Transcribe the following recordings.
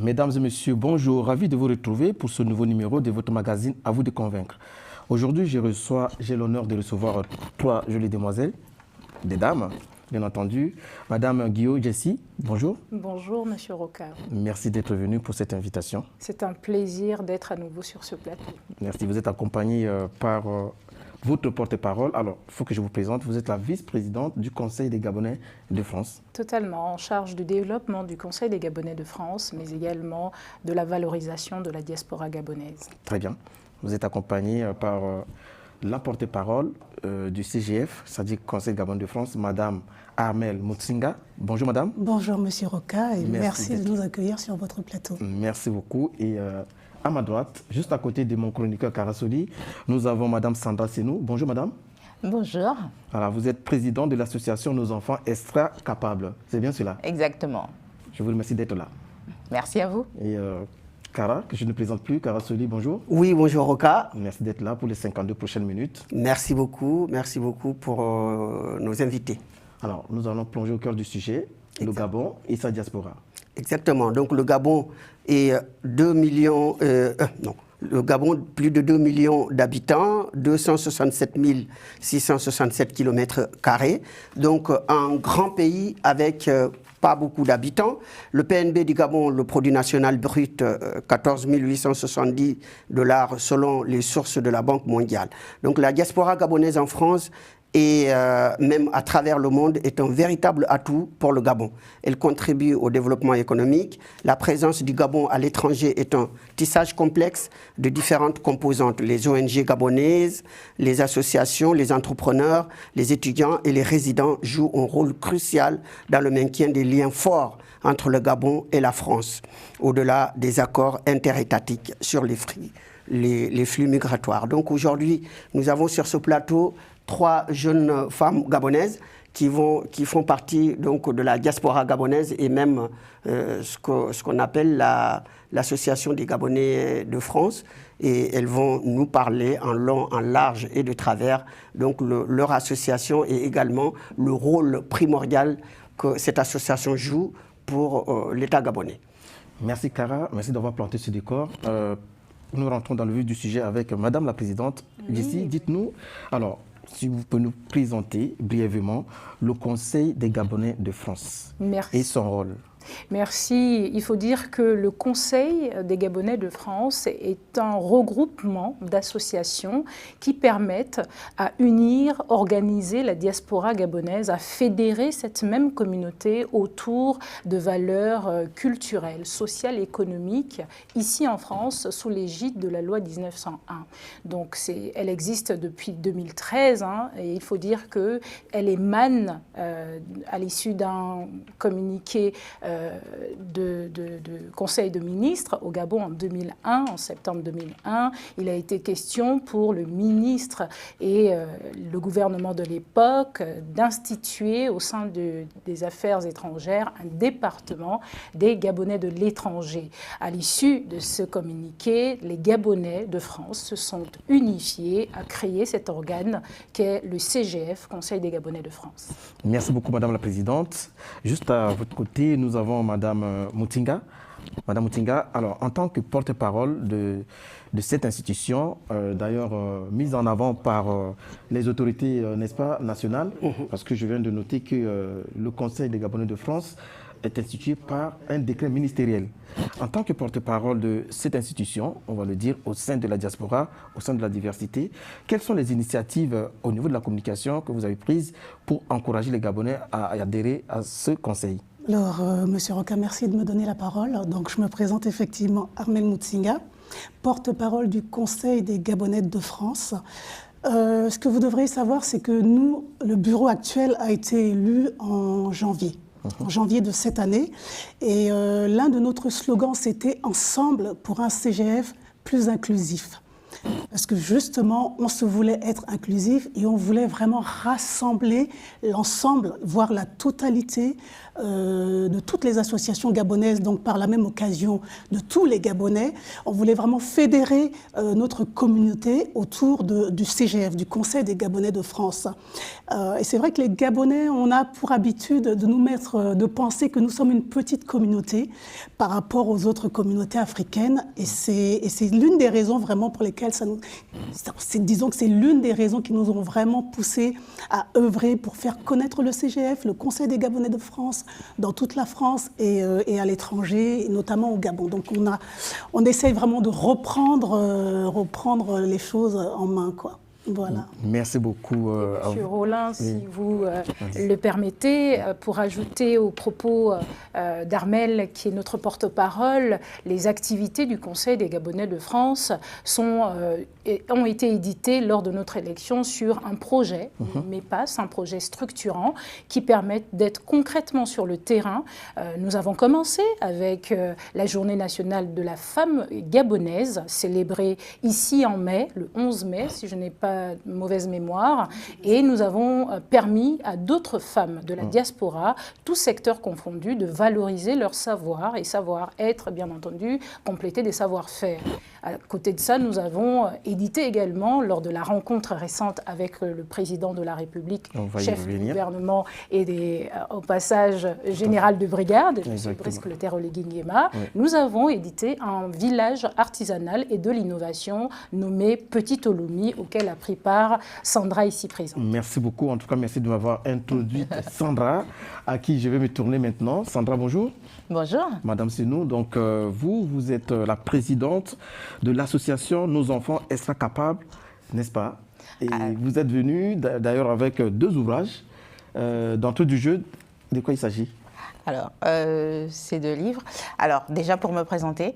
Mesdames et messieurs, bonjour, ravi de vous retrouver pour ce nouveau numéro de votre magazine À vous de convaincre. Aujourd'hui, j'ai l'honneur de recevoir trois jolies demoiselles, des dames, bien entendu. Madame Guillaume Jessie, bonjour. Bonjour, Monsieur Roca. Merci d'être venu pour cette invitation. C'est un plaisir d'être à nouveau sur ce plateau. Merci, vous êtes accompagnée par votre porte-parole. Alors, il faut que je vous présente. Vous êtes la vice-présidente du Conseil des Gabonais de France. Totalement, en charge du développement du Conseil des Gabonais de France, mais également de la valorisation de la diaspora gabonaise. Très bien. Vous êtes accompagnée par la porte-parole du CGF, c'est-à-dire Conseil Gabonais de France, Madame Armelle Mutsinga. Bonjour Madame. Bonjour Monsieur Roca et merci de nous accueillir sur votre plateau. Merci beaucoup. Et à ma droite, juste à côté de mon chroniqueur Karasoli, nous avons Madame Sandra Senou. Bonjour Madame. Bonjour. Alors, vous êtes présidente de l'association Nos Enfants Extra Capables. C'est bien cela? Exactement. Je vous remercie d'être là. Merci à vous. Et Cara, que je ne présente plus, Karasoli, bonjour. Oui, bonjour Roca. Merci d'être là pour les 52 prochaines minutes. Merci beaucoup pour nos invités. Alors, nous allons plonger au cœur du sujet, le Gabon et sa diaspora. Exactement. Donc le Gabon est 2 millions, le Gabon, plus de 2 millions d'habitants, 267 667 km². Donc un grand pays avec pas beaucoup d'habitants. Le PNB du Gabon, le produit national brut, 14 870 $ selon les sources de la Banque mondiale. Donc la diaspora gabonaise en France et même à travers le monde est un véritable atout pour le Gabon. Elle contribue au développement économique. La présence du Gabon à l'étranger est un tissage complexe de différentes composantes. Les ONG gabonaises, les associations, les entrepreneurs, les étudiants et les résidents jouent un rôle crucial dans le maintien des liens forts entre le Gabon et la France, au-delà des accords interétatiques sur les flux migratoires. Donc aujourd'hui, nous avons sur ce plateau 3 jeunes femmes gabonaises qui font partie donc de la diaspora gabonaise et même ce qu'on appelle l'association des Gabonais de France. Et elles vont nous parler en long, en large et de travers donc leur association et également le rôle primordial que cette association joue pour l'État gabonais. Merci Cara, merci d'avoir planté ce décor. Nous rentrons dans le vif du sujet avec Madame la Présidente. Jessie, dites-nous, alors, si vous pouvez nous présenter brièvement le Conseil des Gabonais de France et son rôle. Merci. Il faut dire que le Conseil des Gabonais de France est un regroupement d'associations qui permettent à unir, organiser la diaspora gabonaise, à fédérer cette même communauté autour de valeurs culturelles, sociales et économiques, ici en France, sous l'égide de la loi 1901. Donc elle existe depuis 2013 et il faut dire qu'elle émane à l'issue d'un communiqué de Conseil de ministres au Gabon en 2001, en septembre 2001. Il a été question pour le ministre et le gouvernement de l'époque d'instituer au sein des affaires étrangères un département des Gabonais de l'étranger. À l'issue de ce communiqué, les Gabonais de France se sont unifiés à créer cet organe qu'est le CGF, Conseil des Gabonais de France. Merci beaucoup Madame la Présidente. Juste à votre côté, nous avons Madame Mutsinga. Madame Mutsinga, alors en tant que porte-parole de cette institution, d'ailleurs mise en avant par les autorités, n'est-ce pas, nationales, parce que je viens de noter que le Conseil des Gabonais de France est institué par un décret ministériel. En tant que porte-parole de cette institution, on va le dire, au sein de la diaspora, au sein de la diversité, quelles sont les initiatives au niveau de la communication que vous avez prises pour encourager les Gabonais à adhérer à ce conseil? Alors, Monsieur Roca, merci de me donner la parole. Donc, je me présente effectivement Armelle Mutsinga, porte-parole du Conseil des Gabonais de France. Ce que vous devriez savoir, c'est que nous, le bureau actuel a été élu en janvier de cette année. Et l'un de notre slogans, c'était « Ensemble pour un CGF plus inclusif ». Parce que justement, on se voulait être inclusif et on voulait vraiment rassembler l'ensemble, voire la totalité de toutes les associations gabonaises, donc par la même occasion de tous les Gabonais. On voulait vraiment fédérer notre communauté autour du CGF, du Conseil des Gabonais de France. Et c'est vrai que les Gabonais, on a pour habitude de penser que nous sommes une petite communauté par rapport aux autres communautés africaines. Et c'est l'une des raisons vraiment pour lesquelles disons que c'est l'une des raisons qui nous ont vraiment poussé à œuvrer pour faire connaître le CGF, le Conseil des Gabonais de France, dans toute la France et à l'étranger, notamment au Gabon. Donc on essaye vraiment de reprendre les choses en main, quoi. Voilà. Merci beaucoup. Monsieur Rollin, si vous le permettez, pour ajouter aux propos d'Armel, qui est notre porte-parole, les activités du Conseil des Gabonais de France ont été éditées lors de notre élection sur un projet, MEPAS, un projet structurant qui permet d'être concrètement sur le terrain. Nous avons commencé avec la Journée nationale de la femme gabonaise, célébrée ici en mai, le 11 mai, si je n'ai pas mauvaise mémoire, et nous avons permis à d'autres femmes de la diaspora, tous secteurs confondus, de valoriser leur savoir et savoir-être, bien entendu, compléter des savoir-faire. À côté de ça, nous avons édité également, lors de la rencontre récente avec le président de la République, chef du gouvernement et au passage général de brigade, M. Brice Clotaire Oligui Nguema, nous avons édité un village artisanal et de l'innovation nommé Petit Olomie, auquel a pris part Sandra ici présente. Merci beaucoup. En tout cas, merci de m'avoir introduite Sandra, à qui je vais me tourner maintenant. Sandra, bonjour. Bonjour. Madame Senou, donc vous êtes la présidente de l'association Nos enfants extra capables, n'est-ce pas? Et vous êtes venue d'ailleurs avec 2 ouvrages. D'entrée du jeu, de quoi il s'agit? Alors, c'est 2 livres. Alors, déjà pour me présenter,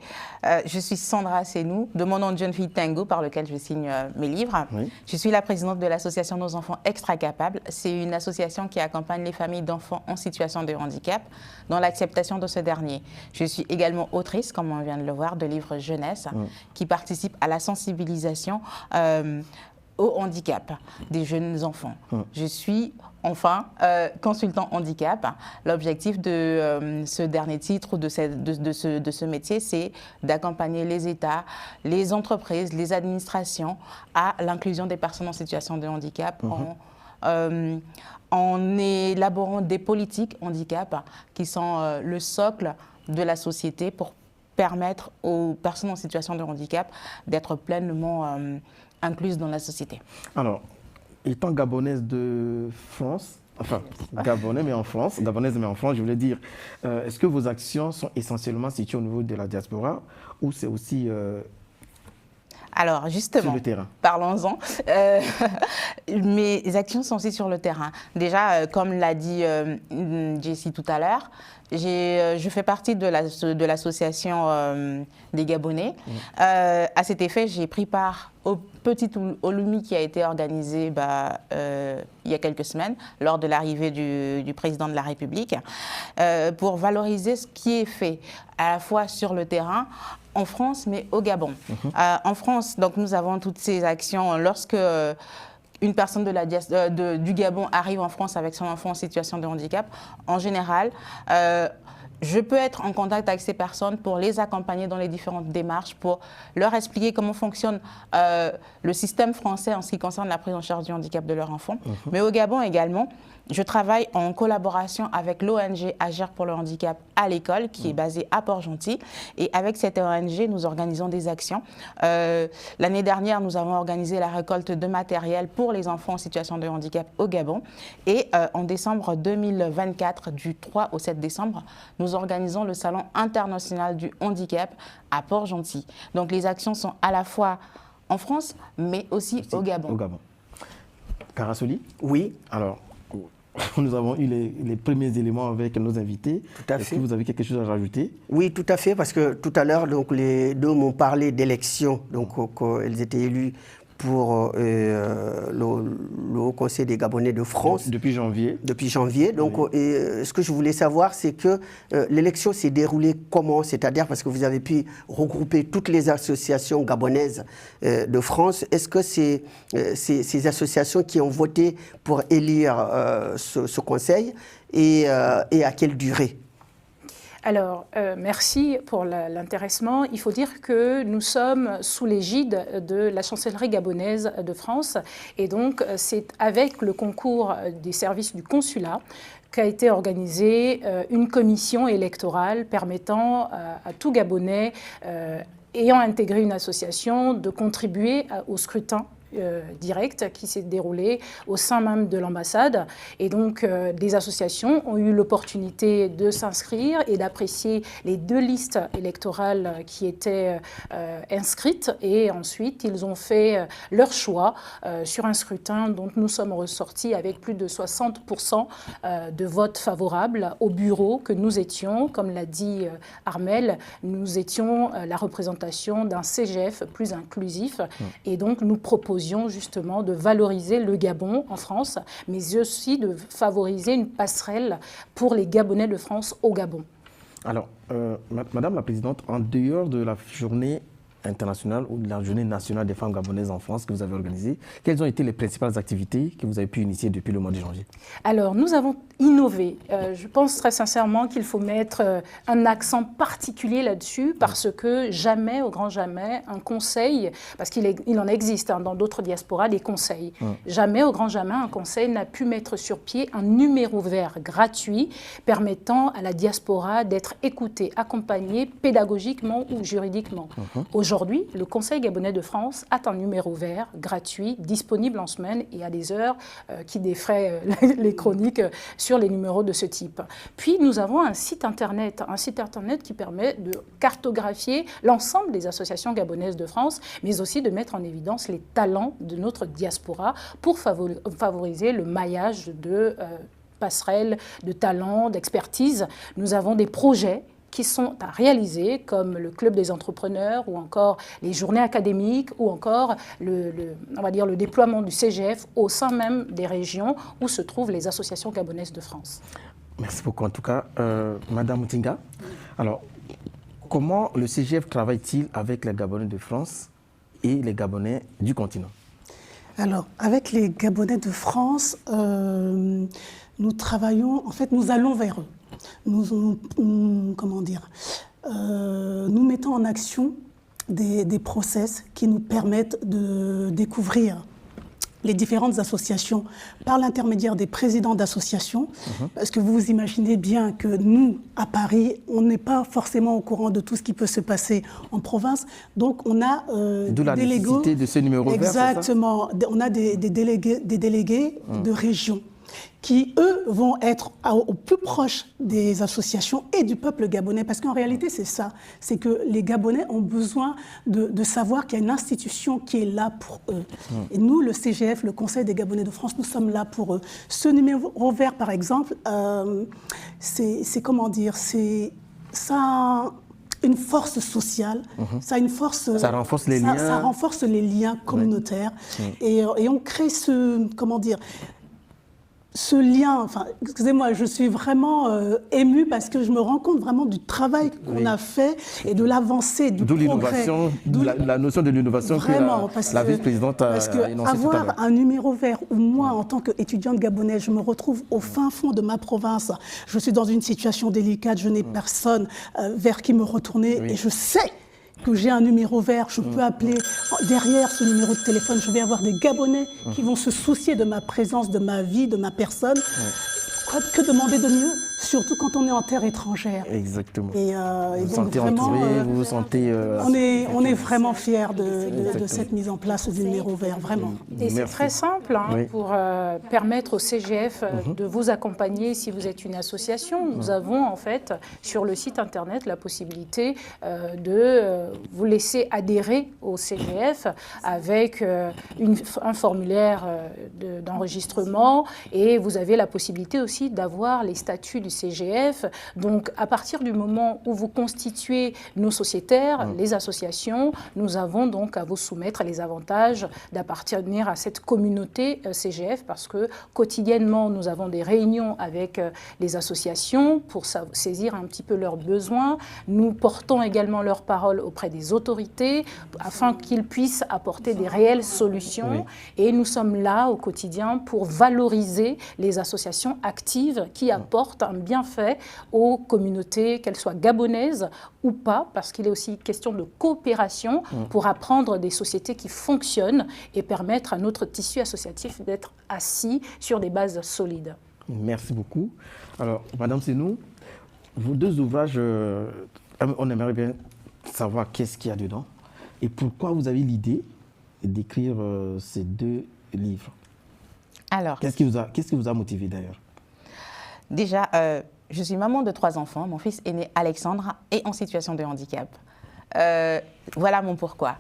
je suis Sandra Senou, de mon nom de jeune fille Tango, par lequel je signe mes livres. Oui. Je suis la présidente de l'association Nos enfants extra capables. C'est une association qui accompagne les familles d'enfants en situation de handicap dans l'acceptation de ce dernier. Je suis également autrice, comme on vient de le voir, de livres jeunesse qui participent à la sensibilisation au handicap des jeunes enfants. Je suis enfin consultant handicap. L'objectif de ce dernier titre, de ce métier, c'est d'accompagner les États, les entreprises, les administrations à l'inclusion des personnes en situation de handicap en élaborant des politiques handicap qui sont le socle de la société pour permettre aux personnes en situation de handicap d'être pleinement incluses dans la société. Alors, étant gabonaise de France, enfin, gabonaise mais en France, je voulais dire, est-ce que vos actions sont essentiellement situées au niveau de la diaspora ou c'est aussi alors justement, sur le terrain? Parlons-en. Mes actions sont aussi sur le terrain. Déjà, comme l'a dit Jessie tout à l'heure, je fais partie de l'association des Gabonais. À cet effet, j'ai pris part au Petit Olomie qui a été organisé il y a quelques semaines, lors de l'arrivée du président de la République, pour valoriser ce qui est fait à la fois sur le terrain, en France, mais au Gabon. En France, donc, nous avons toutes ces actions lorsque une personne du Gabon arrive en France avec son enfant en situation de handicap. En général, je peux être en contact avec ces personnes pour les accompagner dans les différentes démarches, pour leur expliquer comment fonctionne le système français en ce qui concerne la prise en charge du handicap de leur enfant. Mais au Gabon également, je travaille en collaboration avec l'ONG Agir pour le handicap à l'école, qui est basée à Port-Gentil. Et avec cette ONG, nous organisons des actions. L'année dernière, nous avons organisé la récolte de matériel pour les enfants en situation de handicap au Gabon. Et en décembre 2024, du 3 au 7 décembre, nous organisons le Salon international du handicap à Port-Gentil. Donc les actions sont à la fois en France, mais aussi au Gabon. Au Gabon. Karasoli? Oui. Alors, nous avons eu les premiers éléments avec nos invités. Tout à fait. Est-ce que vous avez quelque chose à rajouter? Oui, tout à fait, parce que tout à l'heure, donc les 2 m'ont parlé d'élections, donc elles étaient élues pour le Haut Conseil des Gabonais de France. Depuis janvier. Depuis janvier. Donc, Oui. ce que je voulais savoir, c'est que l'élection s'est déroulée comment? C'est-à-dire parce que vous avez pu regrouper toutes les associations gabonaises de France. Est-ce que c'est ces associations qui ont voté pour élire ce conseil et à quelle durée? Alors, merci pour l'intéressement. Il faut dire que nous sommes sous l'égide de la chancellerie gabonaise de France et donc c'est avec le concours des services du consulat qu'a été organisée une commission électorale permettant à tout Gabonais ayant intégré une association de contribuer au scrutin direct qui s'est déroulé au sein même de l'ambassade. Et donc, des associations ont eu l'opportunité de s'inscrire et d'apprécier les 2 listes électorales qui étaient inscrites. Et ensuite, ils ont fait leur choix sur un scrutin dont nous sommes ressortis avec plus de 60% de votes favorables au bureau que nous étions. Comme l'a dit Armel, nous étions la représentation d'un CGF plus inclusif. Et donc, nous proposions justement de valoriser le Gabon en France, mais aussi de favoriser une passerelle pour les Gabonais de France au Gabon. Alors, Madame la Présidente, en dehors de la journée internationale ou de la journée nationale des femmes gabonaises en France que vous avez organisée, quelles ont été les principales activités que vous avez pu initier depuis le mois de janvier? Alors, nous avons innové. Je pense très sincèrement qu'il faut mettre un accent particulier là-dessus parce que jamais, au grand jamais, un conseil, parce qu'il en existe dans d'autres diasporas des conseils, jamais, au grand jamais, un conseil n'a pu mettre sur pied un numéro vert gratuit permettant à la diaspora d'être écoutée, accompagnée pédagogiquement ou juridiquement. Aujourd'hui, le Conseil gabonais de France a un numéro vert gratuit, disponible en semaine et à des heures qui défraient les chroniques sur les numéros de ce type. Puis nous avons un site internet qui permet de cartographier l'ensemble des associations gabonaises de France, mais aussi de mettre en évidence les talents de notre diaspora pour favoriser le maillage de passerelles, de talents, d'expertise. Nous avons des projets qui sont à réaliser, comme le Club des entrepreneurs ou encore les journées académiques ou encore on va dire le déploiement du CGF au sein même des régions où se trouvent les associations gabonaises de France. Merci beaucoup. En tout cas, Madame Mutinga, alors, comment le CGF travaille-t-il avec les Gabonais de France et les Gabonais du continent? Alors, avec les Gabonais de France, nous travaillons, en fait, nous allons vers eux. Nous mettons en action des process qui nous permettent de découvrir les différentes associations par l'intermédiaire des présidents d'associations, parce que vous imaginez bien que nous, à Paris, on n'est pas forcément au courant de tout ce qui peut se passer en province, donc on a d'où la nécessité de ce numéro vert, exactement, on a des délégués de région qui, eux, vont être au plus proche des associations et du peuple gabonais. Parce qu'en réalité, c'est ça. C'est que les Gabonais ont besoin de savoir qu'il y a une institution qui est là pour eux. Et nous, le CGF, le Conseil des Gabonais de France, nous sommes là pour eux. Ce numéro vert, par exemple, c'est comment dire, ça a une force sociale, ça a une force... Ça renforce les liens. Ça renforce les liens communautaires. Et on crée ce lien, enfin, excusez-moi, je suis vraiment émue parce que je me rends compte vraiment du travail qu'on a fait et de l'avancée, du progrès. D'où la notion de l'innovation que la vice-présidente a énoncée tout à l'heure. Avoir un numéro vert où moi, en tant qu'étudiante gabonaise, je me retrouve au fin fond de ma province, je suis dans une situation délicate, je n'ai personne vers qui me retourner et je sais que j'ai un numéro vert, je peux appeler derrière ce numéro de téléphone, je vais avoir des Gabonais qui vont se soucier de ma présence, de ma vie, de ma personne. Que demander de mieux, surtout quand on est en terre étrangère. Exactement. Et vous vous sentez entouré, vous vous sentez... on est vraiment fiers de cette mise en place du numéro vert, vraiment. Et c'est très simple pour permettre au CGF de vous accompagner si vous êtes une association. Nous avons en fait sur le site internet la possibilité de vous laisser adhérer au CGF avec un formulaire d'enregistrement et vous avez la possibilité aussi d'avoir les statuts du CGF. Donc, à partir du moment où vous constituez nos sociétaires, les associations, nous avons donc à vous soumettre les avantages d'appartenir à cette communauté CGF, parce que quotidiennement, nous avons des réunions avec les associations pour saisir un petit peu leurs besoins. Nous portons également leurs paroles auprès des autorités afin qu'ils puissent apporter des réelles solutions. Et nous sommes là au quotidien pour valoriser les associations actives qui apportent un bienfait aux communautés, qu'elles soient gabonaises ou pas, parce qu'il est aussi question de coopération pour apprendre des sociétés qui fonctionnent et permettre à notre tissu associatif d'être assis sur des bases solides. Merci beaucoup. Alors, Madame Senou, vos deux ouvrages, on aimerait bien savoir qu'est-ce qu'il y a dedans et pourquoi vous avez l'idée d'écrire ces deux livres. Alors, qu'est-ce qui vous a motivé d'ailleurs? Déjà, je suis maman de 3 enfants. Mon fils est né Alexandre et en situation de handicap. Voilà mon pourquoi.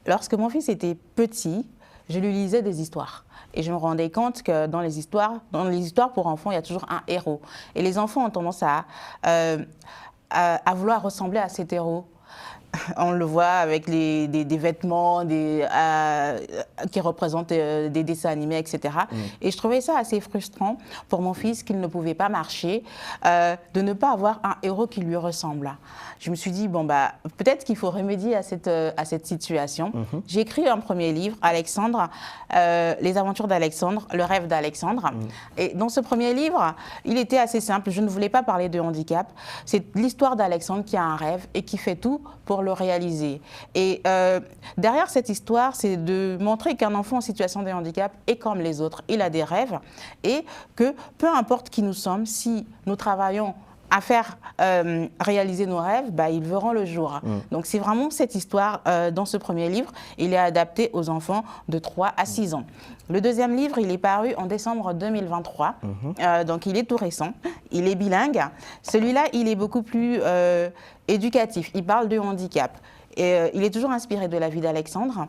Lorsque mon fils était petit, je lui lisais des histoires. Et je me rendais compte que dans les histoires pour enfants, il y a toujours un héros. Et les enfants ont tendance à vouloir ressembler à cet héros. On le voit avec des vêtements qui représentent des dessins animés, etc. Et je trouvais ça assez frustrant pour mon fils qu'il ne pouvait pas marcher, de ne pas avoir un héros qui lui ressemble. Je me suis dit, bon, peut-être qu'il faut remédier à cette situation. J'ai écrit un premier livre, Alexandre, Les aventures d'Alexandre, le rêve d'Alexandre. Et dans ce premier livre, il était assez simple. Je ne voulais pas parler de handicap. C'est l'histoire d'Alexandre qui a un rêve et qui fait tout pour le réaliser. Et derrière cette histoire, c'est de montrer qu'un enfant en situation de handicap est comme les autres. Il a des rêves et que peu importe qui nous sommes, si nous travaillons à faire réaliser nos rêves, ils verront le jour. Donc c'est vraiment cette histoire dans ce premier livre. Il est adapté aux enfants de 3 à 6 ans. Le deuxième livre, il est paru en décembre 2023. Donc il est tout récent. Il est bilingue. Celui-là, il est beaucoup plus éducatif. Il parle de handicap. Et il est toujours inspiré de la vie d'Alexandre.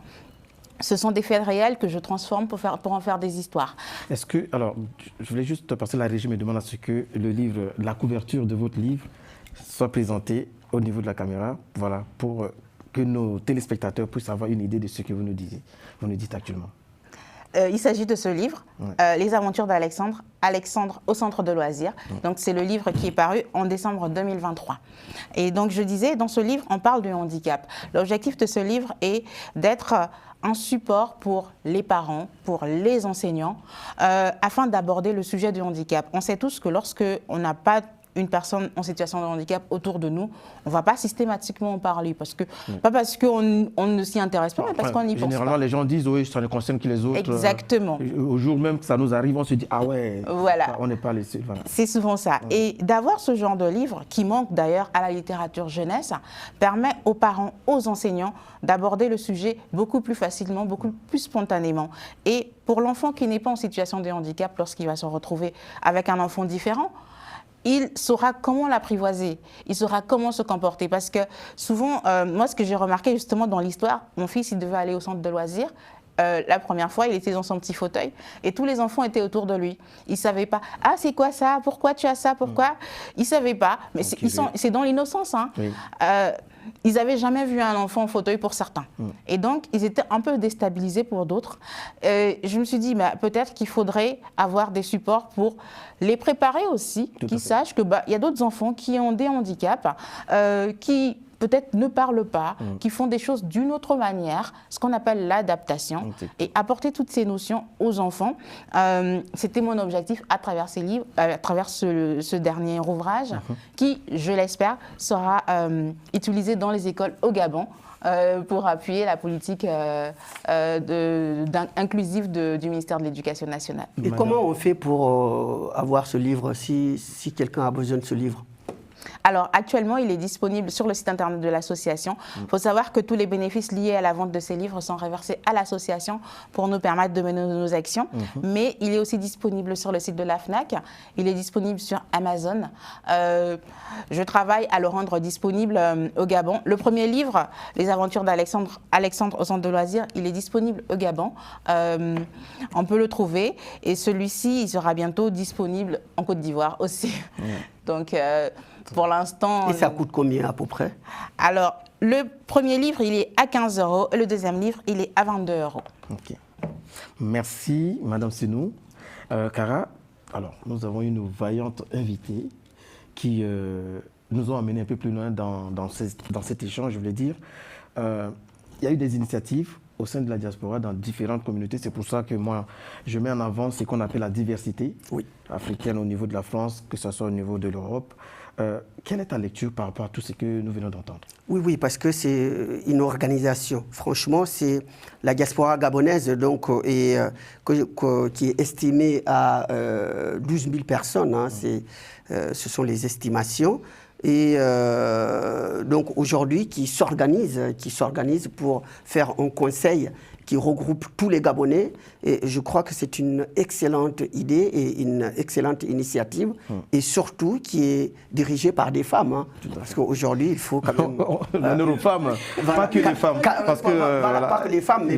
Ce sont des faits réels que je transforme pour en faire des histoires. Est-ce que, alors, je voulais juste passer la régie me demande à ce que le livre, la couverture de votre livre soit présentée au niveau de la caméra, voilà, pour que nos téléspectateurs puissent avoir une idée de ce que vous nous dites actuellement. Il s'agit de ce livre, Les aventures d'Alexandre, Alexandre au centre de loisirs. Donc c'est le livre qui est paru en décembre 2023. Et donc je disais, dans ce livre, on parle du handicap. L'objectif de ce livre est d'être un support pour les parents, pour les enseignants, afin d'aborder le sujet du handicap. On sait tous que lorsque on n'a pas une personne en situation de handicap autour de nous, on ne va pas systématiquement en parler, pas parce qu'on ne s'y intéresse pas, mais parce qu'on y pense pas. Généralement, les gens disent, oui, ça ne concerne que les autres. Exactement. Au jour même que ça nous arrive, on se dit, ah ouais, voilà. On n'est pas laissé. Voilà. C'est souvent ça. Et d'avoir ce genre de livre, qui manque d'ailleurs à la littérature jeunesse, permet aux parents, aux enseignants, d'aborder le sujet beaucoup plus facilement, beaucoup plus spontanément. Et pour l'enfant qui n'est pas en situation de handicap, lorsqu'il va se retrouver avec un enfant différent, il saura comment l'apprivoiser, il saura comment se comporter. Parce que souvent, moi, ce que j'ai remarqué justement dans l'histoire, mon fils, il devait aller au centre de loisirs. La première fois, il était dans son petit fauteuil et tous les enfants étaient autour de lui. Ils ne savaient pas « Ah, c'est quoi ça? Pourquoi tu as ça? Pourquoi ?» Ils ne savaient pas, mais c'est dans l'innocence. Hein. Oui. Ils n'avaient jamais vu un enfant en fauteuil pour certains. Et donc, ils étaient un peu déstabilisés pour d'autres. Je me suis dit, peut-être qu'il faudrait avoir des supports pour les préparer aussi, qu'ils sachent qu'il y a d'autres enfants qui ont des handicaps, qui peut-être ne parlent pas, qui font des choses d'une autre manière, ce qu'on appelle l'adaptation, et apporter toutes ces notions aux enfants. C'était mon objectif à travers ces livres, à travers ce dernier ouvrage, qui, je l'espère, sera utilisé dans les écoles au Gabon pour appuyer la politique inclusive du ministère de l'Éducation nationale. Et comment on fait pour avoir ce livre, si quelqu'un a besoin de ce livre ? Alors, actuellement, il est disponible sur le site internet de l'association. Il faut savoir que tous les bénéfices liés à la vente de ces livres sont reversés à l'association pour nous permettre de mener nos actions. Mais il est aussi disponible sur le site de la FNAC. Il est disponible sur Amazon. Je travaille à le rendre disponible au Gabon. Le premier livre, Les aventures d'Alexandre, Alexandre au centre de loisirs, il est disponible au Gabon. On peut le trouver. Et celui-ci, il sera bientôt disponible en Côte d'Ivoire aussi. Donc, pour l'instant... Et ça coûte combien à peu près? Alors, le premier livre, il est à 15 € et le deuxième livre, il est à 22 €. Ok. Merci, Madame Senou. Kara, alors, nous avons une vaillante invitée qui nous ont amené un peu plus loin dans cet échange, je voulais dire. Il y a eu des initiatives au sein de la diaspora dans différentes communautés. C'est pour ça que moi, je mets en avant ce qu'on appelle la diversité africaine au niveau de la France, que ce soit au niveau de l'Europe. Quelle est ta lecture par rapport à tout ce que nous venons d'entendre? Oui, parce que c'est une organisation. Franchement, c'est la diaspora gabonaise donc, qui est estimée à 12 000 personnes. Hein, ce sont les estimations. Et donc aujourd'hui, qui s'organise pour faire un conseil qui regroupe tous les Gabonais. Et je crois que c'est une excellente idée et une excellente initiative. Et surtout qui est dirigée par des femmes. Hein, parce qu'aujourd'hui, il faut quand même... L'honneur aux femmes, pas que les femmes. Parce que, pas que les femmes,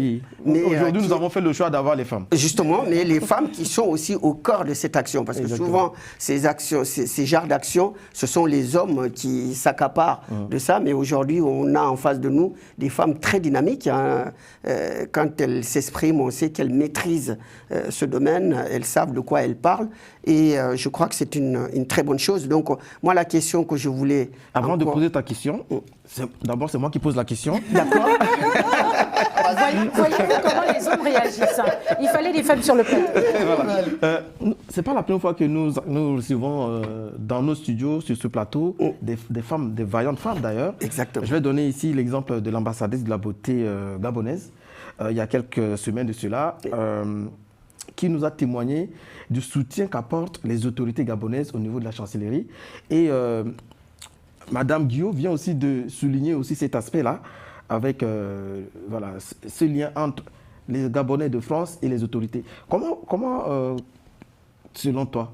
mais aujourd'hui, nous avons fait le choix d'avoir les femmes. Justement, mais les femmes qui sont aussi au cœur de cette action. Parce que souvent, ces genres d'actions, ce sont les hommes qui s'accaparent de ça. Mais aujourd'hui, on a en face de nous des femmes très dynamiques. Hein, quand elles s'expriment, on sait qu'elles maîtrisent ce domaine, elles savent de quoi elles parlent. Et je crois que c'est une très bonne chose. Donc, moi, la question que je voulais... Avant de poser ta question, d'abord, c'est moi qui pose la question. D'accord. Voyez-vous comment les hommes réagissent. Il fallait des femmes sur le plateau. Voilà. C'est pas la première fois que nous recevons dans nos studios, sur ce plateau, des femmes, des vaillantes femmes d'ailleurs. Exactement. Je vais donner ici l'exemple de l'ambassadrice de la beauté gabonaise, il y a quelques semaines de cela, qui nous a témoigné du soutien qu'apportent les autorités gabonaises au niveau de la chancellerie. Et Madame Guillaume vient aussi de souligner aussi cet aspect-là, avec voilà, ce lien entre les Gabonais de France et les autorités. Comment selon toi,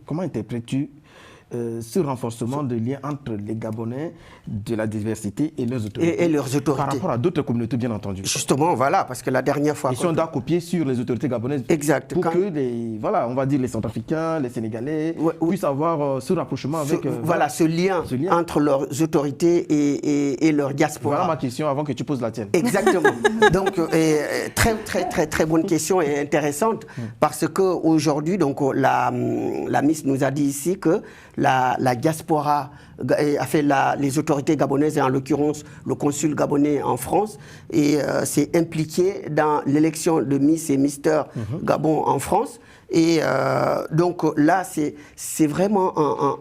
comment interprètes-tu ce renforcement de lien entre les Gabonais de la diversité et leurs autorités, et leurs autorités. Par rapport à d'autres communautés, bien entendu. Justement, voilà, parce que la dernière fois... Ils sont doit copier sur les autorités gabonaises. Exact. Pour que voilà, on va dire les Centrafricains, les Sénégalais puissent avoir ce rapprochement avec... voilà, ce lien entre leurs autorités et leur diaspora. Voilà ma question avant que tu poses la tienne. Exactement. Donc, très bonne question et intéressante parce qu'aujourd'hui, donc, la Miss nous a dit ici que la diaspora a fait les autorités gabonaises, et en l'occurrence le consul gabonais en France, s'est impliqué dans l'élection de Miss et Mister Gabon en France. Et donc là, c'est vraiment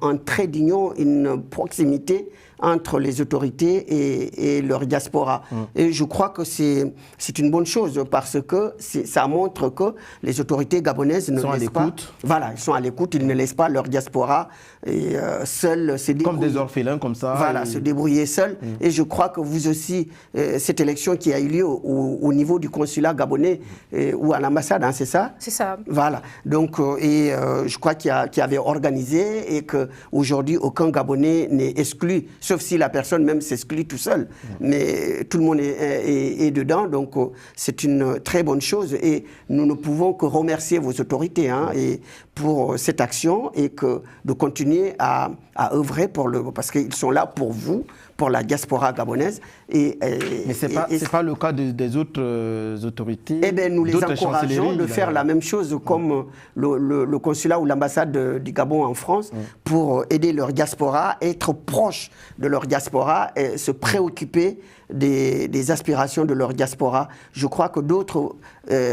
un trait d'union, une proximité entre les autorités et leur diaspora. Et je crois que c'est une bonne chose parce que ça montre que les autorités gabonaises ne laissent pas... Voilà, ils sont à l'écoute, ils ne laissent pas leur diaspora seuls se débrouiller. Comme des orphelins, comme ça. Voilà, se débrouiller seuls. Et je crois que vous aussi, cette élection qui a eu lieu au niveau du consulat gabonais ou à l'ambassade, hein, c'est ça? C'est ça. Voilà. Donc, je crois qu'il y avait organisé et qu'aujourd'hui, aucun Gabonais n'est exclu, sauf si la personne même s'exclut tout seul. Mais tout le monde est dedans, donc c'est une très bonne chose. Et nous ne pouvons que remercier vos autorités et pour cette action et de continuer à œuvrer parce qu'ils sont là pour vous, pour la diaspora gabonaise. Mais ce n'est pas le cas des autres autorités. Eh bien, nous les encourageons de faire la même chose comme le consulat ou l'ambassade du Gabon en France pour aider leur diaspora, être proche de leur diaspora et se préoccuper des aspirations de leur diaspora. Je crois que d'autres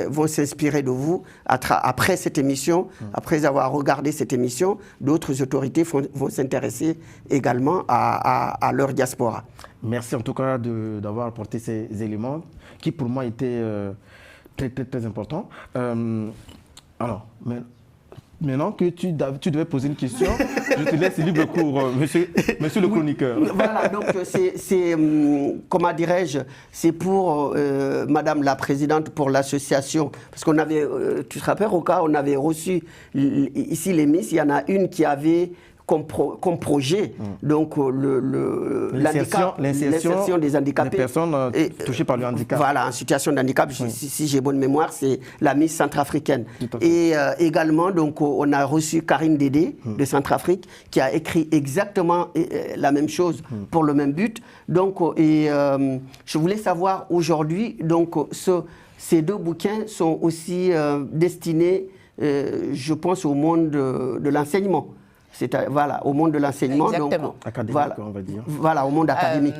vont s'inspirer de vous après cette émission, après avoir regardé cette émission, d'autres autorités vont s'intéresser également à leur diaspora. Merci en tout cas d'avoir apporté ces éléments qui pour moi étaient très importants. Alors, maintenant que tu devais poser une question, je te laisse libre cours, monsieur le chroniqueur. Voilà, donc comment dirais-je, c'est pour Madame la Présidente pour l'association, parce qu'on avait, tu te rappelles, Roka, on avait reçu ici les Miss, il y en a une qui avait comme projet, donc l'insertion des handicapés. Des personnes touchées par le handicap. Voilà, en situation de handicap, si j'ai bonne mémoire, c'est la Miss Centrafricaine. Et également, donc, on a reçu Karine Dédé de Centrafrique qui a écrit exactement la même chose pour le même but. Donc, je voulais savoir aujourd'hui, donc, ces 2 bouquins sont aussi destinés, je pense, au monde de l'enseignement. Voilà, au monde de l'enseignement. Exactement. Académique, voilà, on va dire. Voilà, au monde académique.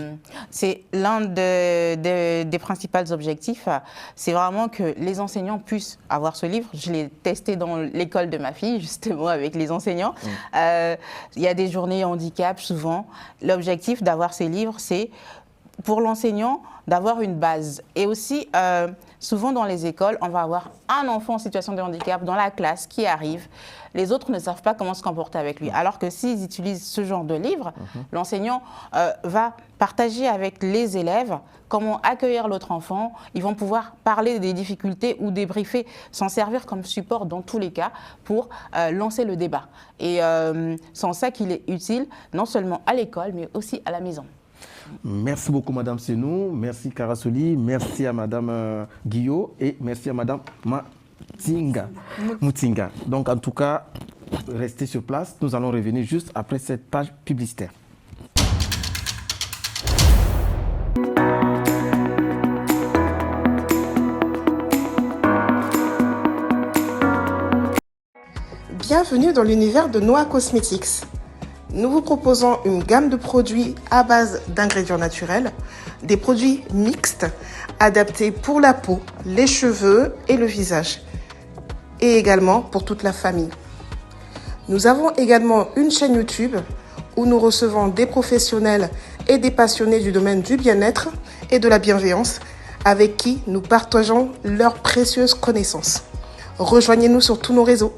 C'est l'un des principaux objectifs, c'est vraiment que les enseignants puissent avoir ce livre. Je l'ai testé dans l'école de ma fille, justement, avec les enseignants. Il y a des journées handicap, souvent. L'objectif d'avoir ces livres, c'est pour l'enseignant d'avoir une base. Et aussi, souvent dans les écoles, on va avoir un enfant en situation de handicap dans la classe qui arrive. Les autres ne savent pas comment se comporter avec lui. Alors que s'ils utilisent ce genre de livre, l'enseignant va partager avec les élèves comment accueillir l'autre enfant. Ils vont pouvoir parler des difficultés ou débriefer, s'en servir comme support dans tous les cas pour lancer le débat. Et c'est en ça qu'il est utile, non seulement à l'école, mais aussi à la maison. Merci beaucoup, Madame Senou. Merci, Karasoli. Merci à Madame Guillot. Et merci à Madame Mutinga. Donc, en tout cas, restez sur place. Nous allons revenir juste après cette page publicitaire. Bienvenue dans l'univers de Noah Cosmetics. Nous vous proposons une gamme de produits à base d'ingrédients naturels, des produits mixtes adaptés pour la peau, les cheveux et le visage, et également pour toute la famille. Nous avons également une chaîne YouTube où nous recevons des professionnels et des passionnés du domaine du bien-être et de la bienveillance avec qui nous partageons leurs précieuses connaissances. Rejoignez-nous sur tous nos réseaux.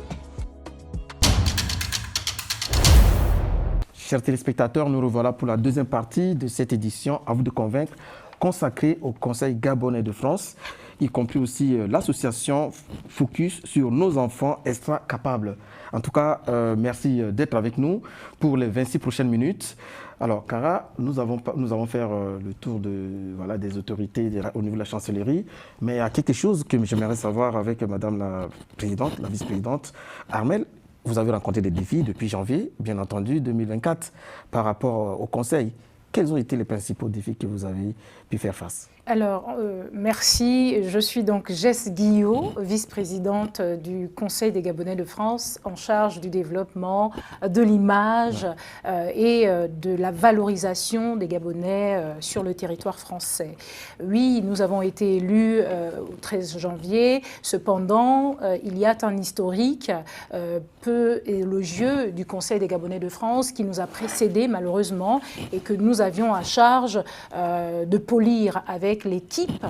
Chers téléspectateurs, nous revoilà pour la deuxième partie de cette édition « À vous de convaincre » consacrée au Conseil gabonais de France, y compris aussi l'association Focus sur nos enfants extra capables. En tout cas, merci d'être avec nous pour les 26 prochaines minutes. Alors, Kara, nous allons faire le tour des autorités au niveau de la chancellerie, mais il y a quelque chose que j'aimerais savoir avec Madame la Présidente, la Vice-Présidente Armelle. Vous avez rencontré des défis depuis janvier, bien entendu, 2024, par rapport au Conseil. Quels ont été les principaux défis que vous avez pu faire face ? Alors, merci. Je suis donc Jess Guillot, vice-présidente du Conseil des Gabonais de France, en charge du développement, de l'image et de la valorisation des Gabonais sur le territoire français. Oui, nous avons été élus au 13 janvier. Cependant, il y a un historique peu élogieux du Conseil des Gabonais de France qui nous a précédés, malheureusement, et que nous avions à charge de polir avec l'équipe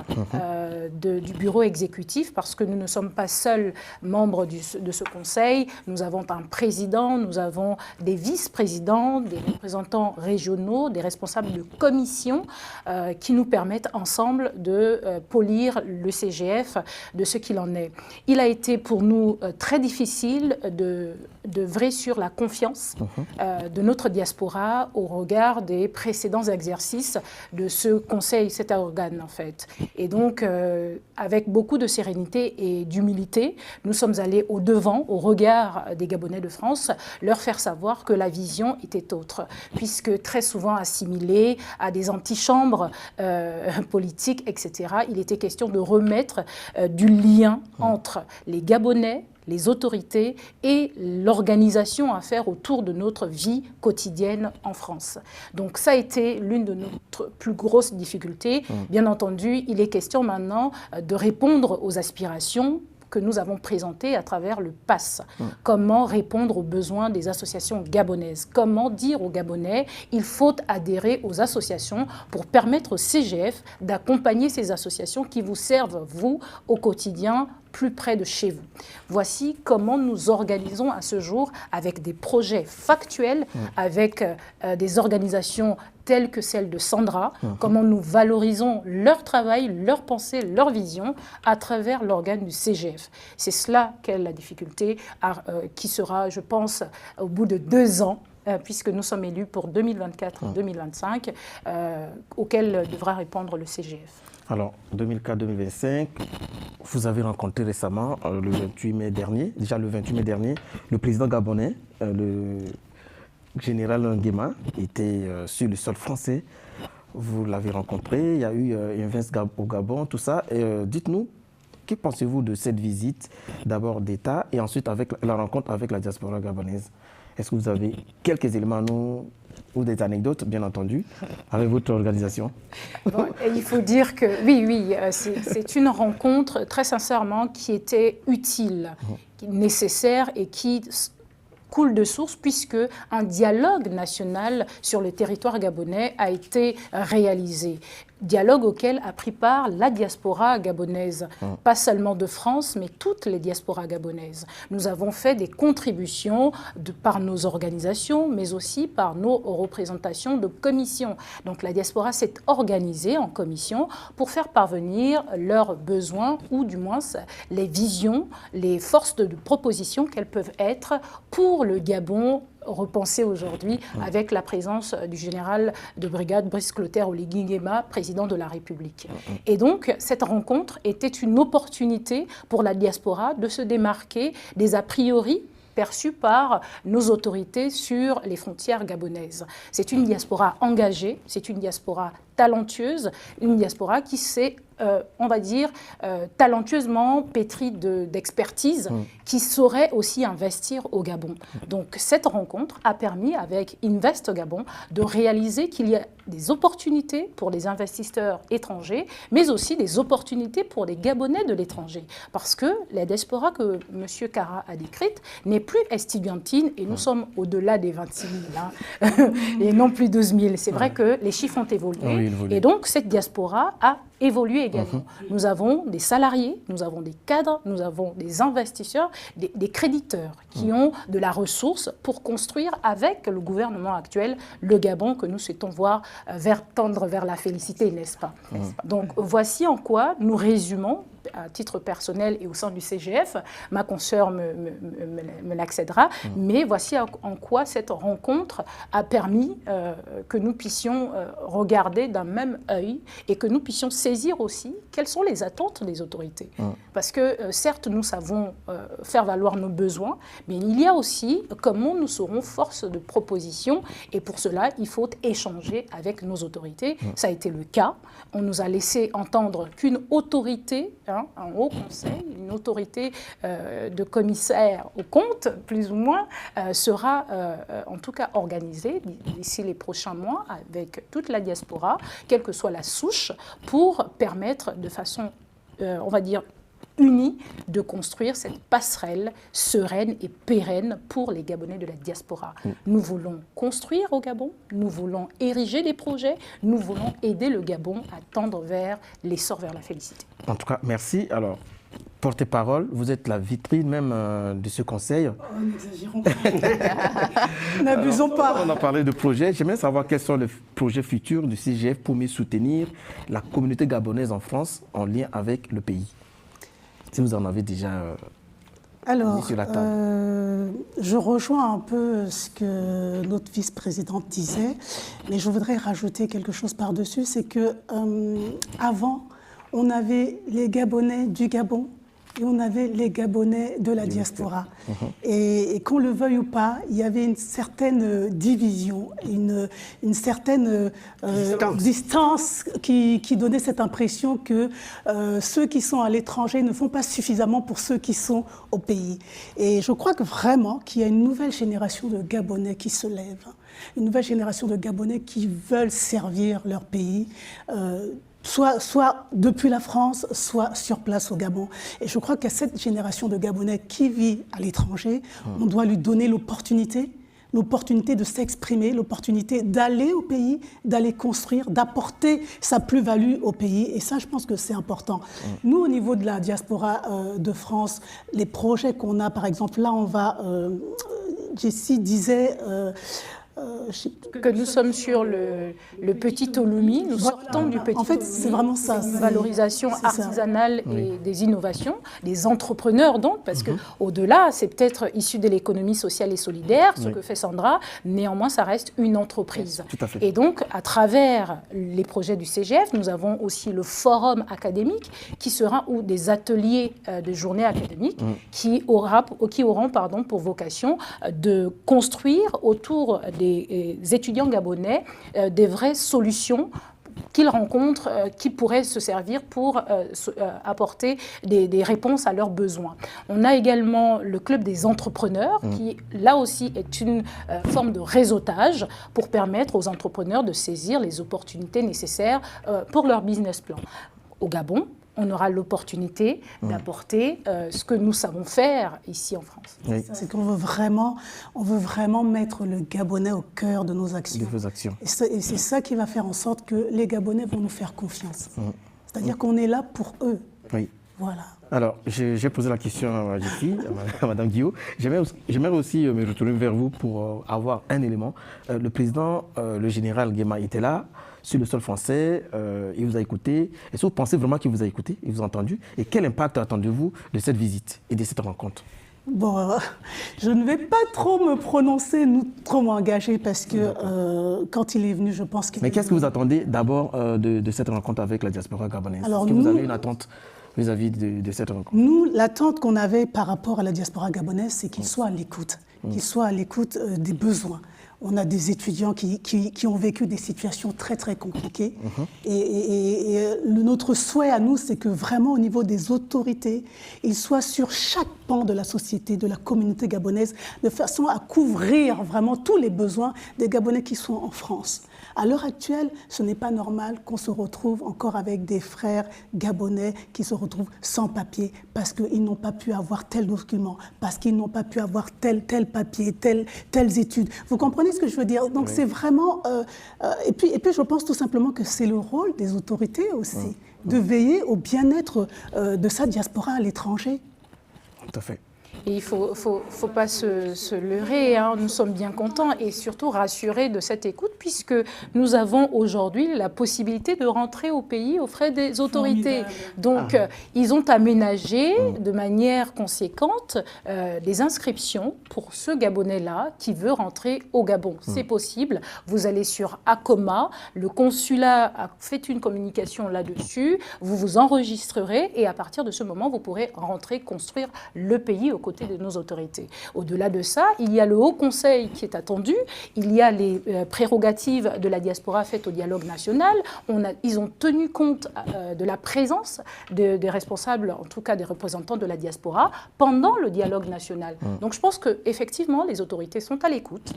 du bureau exécutif, parce que nous ne sommes pas seuls membres de ce conseil. Nous avons un président, nous avons des vice-présidents, des représentants régionaux, des responsables de commission qui nous permettent ensemble de polir le CGF de ce qu'il en est. Il a été pour nous très difficile d'œuvrer sur la confiance de notre diaspora au regard des précédents exercices de ce conseil, cet organe en fait. Et donc, avec beaucoup de sérénité et d'humilité, nous sommes allés au-devant, au regard des Gabonais de France, leur faire savoir que la vision était autre, puisque très souvent assimilée à des antichambres politiques, etc., il était question de remettre du lien entre les Gabonais, les autorités et l'organisation à faire autour de notre vie quotidienne en France. Donc ça a été l'une de notre plus grosses difficultés. Bien entendu, il est question maintenant de répondre aux aspirations que nous avons présenté à travers le PASS. Comment répondre aux besoins des associations gabonaises? Comment dire aux Gabonais il faut adhérer aux associations pour permettre au CGF d'accompagner ces associations qui vous servent, vous, au quotidien, plus près de chez vous. Voici comment nous organisons à ce jour avec des projets factuels, avec des organisations telles que celle de Sandra, comment nous valorisons leur travail, leur pensée, leur vision à travers l'organe du CGF. C'est cela qu'est la difficulté qui sera, je pense, au bout de 2 ans, puisque nous sommes élus pour 2024-2025, auquel devra répondre le CGF. Alors, 2004-2025, vous avez rencontré récemment, le 28 mai dernier, le président gabonais, le général Nguema, était sur le sol français. Vous l'avez rencontré, il y a eu Invest au Gabon, tout ça. Dites-nous, que pensez-vous de cette visite, d'abord d'État et ensuite avec la rencontre avec la diaspora gabonaise? Est-ce que vous avez quelques éléments à nous, ou des anecdotes, bien entendu, avec votre organisation? Bon, il faut dire que oui, c'est une rencontre, très sincèrement, qui était utile, nécessaire et qui coule de source, puisque un dialogue national sur le territoire gabonais a été réalisé. Dialogue auquel a pris part la diaspora gabonaise, pas seulement de France, mais toutes les diasporas gabonaises. Nous avons fait des contributions par nos organisations, mais aussi par nos représentations de commissions. Donc la diaspora s'est organisée en commission pour faire parvenir leurs besoins, ou du moins les visions, les forces de proposition qu'elles peuvent être pour le Gabon repensé aujourd'hui avec la présence du général de brigade Brice Clotaire Oligui Nguema, président de la République. Et donc, cette rencontre était une opportunité pour la diaspora de se démarquer des a priori perçus par nos autorités sur les frontières gabonaises. C'est une diaspora engagée, c'est une diaspora talentueuse, une diaspora qui s'est, on va dire, talentueusement pétrie d'expertise, qui saurait aussi investir au Gabon. Donc cette rencontre a permis, avec Invest Gabon, de réaliser qu'il y a des opportunités pour les investisseurs étrangers, mais aussi des opportunités pour les Gabonais de l'étranger. Parce que la diaspora que M. Kara a décrite n'est plus estudiantine, et nous sommes au-delà des 26 000, et non plus 12 000. C'est vrai que les chiffres ont évolué. Et donc, cette diaspora a évolué également. Nous avons des salariés, nous avons des cadres, nous avons des investisseurs, des créditeurs qui ont de la ressource pour construire avec le gouvernement actuel le Gabon que nous souhaitons voir tendre vers la félicité, n'est-ce pas? Donc, voici en quoi nous résumons, à titre personnel et au sein du CGF, ma consoeur me l'accédera, mais voici en quoi cette rencontre a permis que nous puissions regarder d'un même œil et que nous puissions saisir aussi quelles sont les attentes des autorités. Parce que certes, nous savons faire valoir nos besoins, mais il y a aussi comment nous serons force de proposition, et pour cela, il faut échanger avec nos autorités. Ça a été le cas. On nous a laissé entendre qu'une autorité, un haut conseil, une autorité de commissaire aux comptes, plus ou moins, sera en tout cas organisée d'ici les prochains mois avec toute la diaspora, quelle que soit la souche, pour permettre de façon, on va dire, unie, de construire cette passerelle sereine et pérenne pour les Gabonais de la diaspora. Nous voulons construire au Gabon, nous voulons ériger des projets, nous voulons aider le Gabon à tendre vers l'essor, vers la félicité. En tout cas, merci. Alors, porte-parole, vous êtes la vitrine même de ce conseil. Oh, n'exagérons pas. N'abusons pas. On a parlé de projets. J'aimerais savoir quels sont les projets futurs du CGF pour mieux soutenir la communauté gabonaise en France en lien avec le pays. Si vous en avez déjà mis sur la table. Je rejoins un peu ce que notre vice-présidente disait, mais je voudrais rajouter quelque chose par-dessus, c'est que avant, on avait les Gabonais du Gabon et on avait les Gabonais de la diaspora. Et qu'on le veuille ou pas, il y avait une certaine division, une certaine distance qui donnait cette impression que ceux qui sont à l'étranger ne font pas suffisamment pour ceux qui sont au pays. Et je crois que vraiment qu'il y a une nouvelle génération de Gabonais qui se lève, une nouvelle génération de Gabonais qui veulent servir leur pays, soit depuis la France, soit sur place au Gabon. Et je crois qu'à cette génération de Gabonais qui vit à l'étranger, on doit lui donner l'opportunité de s'exprimer, l'opportunité d'aller au pays, d'aller construire, d'apporter sa plus-value au pays. Et ça, je pense que c'est important. Nous, au niveau de la diaspora de France, les projets qu'on a, par exemple, là, on va... Jessie disait... que nous sommes sur le Petit Olumi, nous sortons du Petit Olumi. En fait, c'est vraiment ça. C'est une valorisation artisanale et des innovations, des entrepreneurs donc, parce que au-delà, c'est peut-être issu de l'économie sociale et solidaire, ce que fait Sandra, néanmoins, ça reste une entreprise. Tout à fait. Et donc, à travers les projets du CGF, nous avons aussi le forum académique qui sera, ou des ateliers de journée académique qui auront pour vocation de construire autour des étudiants gabonais des vraies solutions qu'ils rencontrent, qui pourraient se servir pour apporter des réponses à leurs besoins. On a également le club des entrepreneurs, qui là aussi est une forme de réseautage pour permettre aux entrepreneurs de saisir les opportunités nécessaires pour leur business plan. Au Gabon, on aura l'opportunité d'apporter ce que nous savons faire ici en France. Oui. C'est qu'on veut vraiment mettre le Gabonais au cœur de nos actions. De vos actions. Et c'est ça qui va faire en sorte que les Gabonais vont nous faire confiance. C'est-à-dire qu'on est là pour eux. Oui. Voilà. Alors, j'ai posé la question à Jessie, à Mme Guillaume. J'aimerais aussi me retourner vers vous pour avoir un élément. Le président, le général Nguema, était là, sur le sol français, il vous a écouté. Est-ce que vous pensez vraiment qu'il vous a écouté, il vous a entendu? Et quel impact attendez-vous de cette visite et de cette rencontre? Bon, je ne vais pas trop me prononcer, trop m'engager, parce que quand il est venu, je pense qu'il... Mais qu'est-ce que vous attendez d'abord de cette rencontre avec la diaspora gabonaise? Alors, est-ce que vous avez une attente vis-à-vis de cette rencontre? Nous, l'attente qu'on avait par rapport à la diaspora gabonaise, c'est qu'il soit à l'écoute, qu'il soit à l'écoute des besoins. On a des étudiants qui ont vécu des situations très, très compliquées. Et notre souhait à nous, c'est que vraiment au niveau des autorités, ils soient sur chaque pan de la société, de la communauté gabonaise, de façon à couvrir vraiment tous les besoins des Gabonais qui sont en France. À l'heure actuelle, ce n'est pas normal qu'on se retrouve encore avec des frères gabonais qui se retrouvent sans papier parce qu'ils n'ont pas pu avoir tel document, parce qu'ils n'ont pas pu avoir tel papier, telles études. Vous comprenez ce que je veux dire? Donc c'est vraiment... et puis je pense tout simplement que c'est le rôle des autorités aussi, de veiller au bien-être de sa diaspora à l'étranger. Tout à fait. Et il ne faut pas se leurrer, hein. Nous sommes bien contents et surtout rassurés de cette écoute puisque nous avons aujourd'hui la possibilité de rentrer au pays aux frais des autorités. Donc, ils ont aménagé de manière conséquente des inscriptions pour ce Gabonais-là qui veut rentrer au Gabon. C'est possible. Vous allez sur Acoma, le consulat a fait une communication là-dessus, vous vous enregistrerez et à partir de ce moment, vous pourrez rentrer, construire le pays aux côtés de nos autorités. Au-delà de ça, il y a le Haut Conseil qui est attendu, il y a les prérogatives de la diaspora faites au dialogue national, ils ont tenu compte de la présence des responsables, en tout cas des représentants de la diaspora, pendant le dialogue national. Donc je pense qu'effectivement, les autorités sont à l'écoute,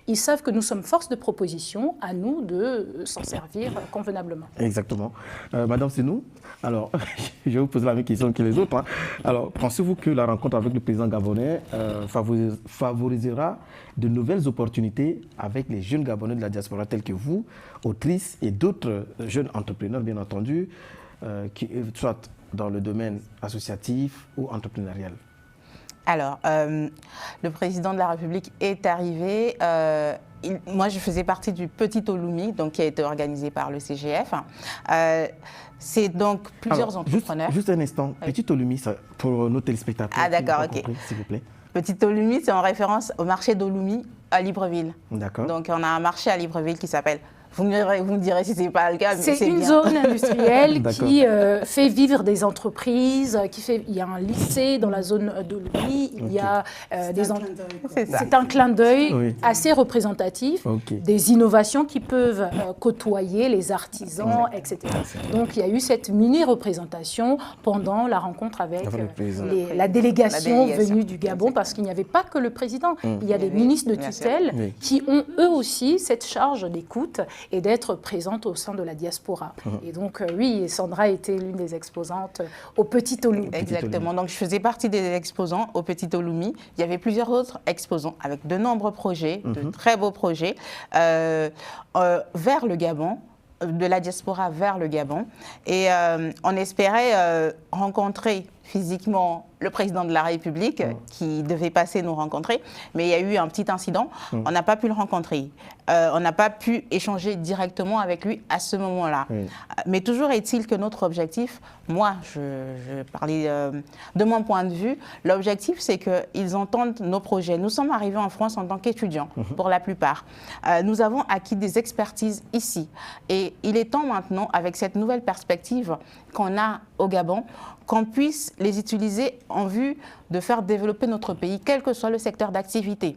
ils savent que nous sommes force de proposition, à nous de s'en servir convenablement. Exactement. Madame Senou, alors, je vais vous poser la même question que les autres. Hein. Alors, pensez-vous que la rencontre avec le président gabonais favorisera de nouvelles opportunités avec les jeunes Gabonais de la diaspora tels que vous, autrices et d'autres jeunes entrepreneurs, bien entendu, qui soit dans le domaine associatif ou entrepreneurial? Alors, le président de la République est arrivé. Moi, je faisais partie du Petit Olumi, donc, qui a été organisé par le CGF. C'est donc plusieurs entrepreneurs. Juste un instant, oui. Petit Olumi, pour nos téléspectateurs. Ah d'accord, ok. S'il vous plaît. Petit Olumi, c'est en référence au marché d'Olumi à Libreville. D'accord. Donc, on a un marché à Libreville qui s'appelle... Vous me direz si ce n'est pas le cas, mais c'est une bien. zone industrielle qui fait vivre des entreprises, il y a un lycée dans la zone d'Olumi, il y a c'est un clin d'œil assez représentatif des innovations qui peuvent côtoyer les artisans, etc. Donc il y a eu cette mini-représentation pendant la rencontre avec la délégation venue du Gabon, parce qu'il n'y avait pas que le président, il y a des ministres de tutelle qui ont eux aussi cette charge d'écoute et d'être présente au sein de la diaspora. Et donc, oui, Sandra était l'une des exposantes au Petit Olumi. Exactement. Donc, je faisais partie des exposants au Petit Olumi. Il y avait plusieurs autres exposants avec de nombreux projets, de très beaux projets, vers le Gabon, de la diaspora vers le Gabon. Et on espérait rencontrer physiquement le président de la République qui devait passer nous rencontrer, mais il y a eu un petit incident, on n'a pas pu le rencontrer, on n'a pas pu échanger directement avec lui à ce moment-là. Mais toujours est-il que notre objectif, moi je parlais de mon point de vue, l'objectif c'est qu'ils entendent nos projets. Nous sommes arrivés en France en tant qu'étudiants pour la plupart. Nous avons acquis des expertises ici et il est temps maintenant, avec cette nouvelle perspective qu'on a au Gabon, qu'on puisse les utiliser en vue de faire développer notre pays, quel que soit le secteur d'activité.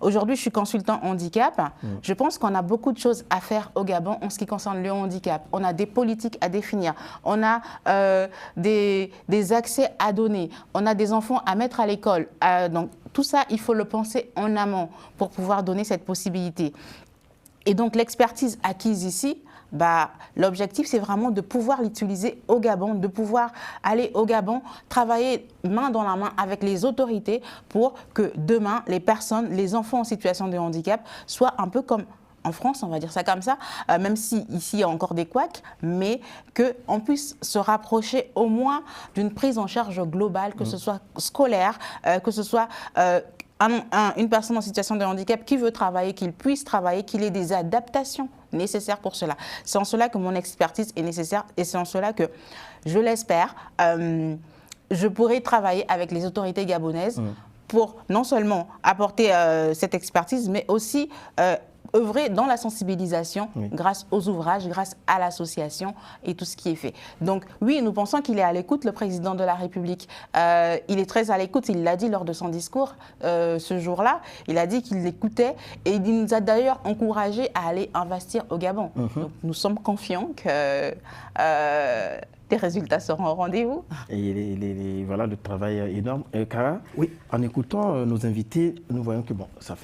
Aujourd'hui, je suis consultant handicap. Je pense qu'on a beaucoup de choses à faire au Gabon en ce qui concerne le handicap. On a des politiques à définir, on a des accès à donner, on a des enfants à mettre à l'école. Donc tout ça, il faut le penser en amont pour pouvoir donner cette possibilité. Et donc l'expertise acquise ici, l'objectif, c'est vraiment de pouvoir l'utiliser au Gabon, de pouvoir aller au Gabon, travailler main dans la main avec les autorités pour que demain, les personnes, les enfants en situation de handicap soient un peu comme en France, on va dire ça comme ça, même si ici il y a encore des couacs, mais qu'on puisse se rapprocher au moins d'une prise en charge globale, que ce soit scolaire, que ce soit une personne en situation de handicap qui veut travailler, qu'il puisse travailler, qu'il ait des adaptations nécessaires pour cela. C'est en cela que mon expertise est nécessaire et c'est en cela que, je l'espère, je pourrai travailler avec les autorités gabonaises pour non seulement apporter cette expertise, mais aussi œuvrer dans la sensibilisation grâce aux ouvrages, grâce à l'association et tout ce qui est fait. Donc oui, nous pensons qu'il est à l'écoute, le président de la République. Il est très à l'écoute, il l'a dit lors de son discours ce jour-là. Il a dit qu'il l'écoutait et il nous a d'ailleurs encouragé à aller investir au Gabon. Donc nous sommes confiants que les résultats seront au rendez-vous. Et voilà le travail énorme. Kara, en écoutant nos invités, nous voyons que ça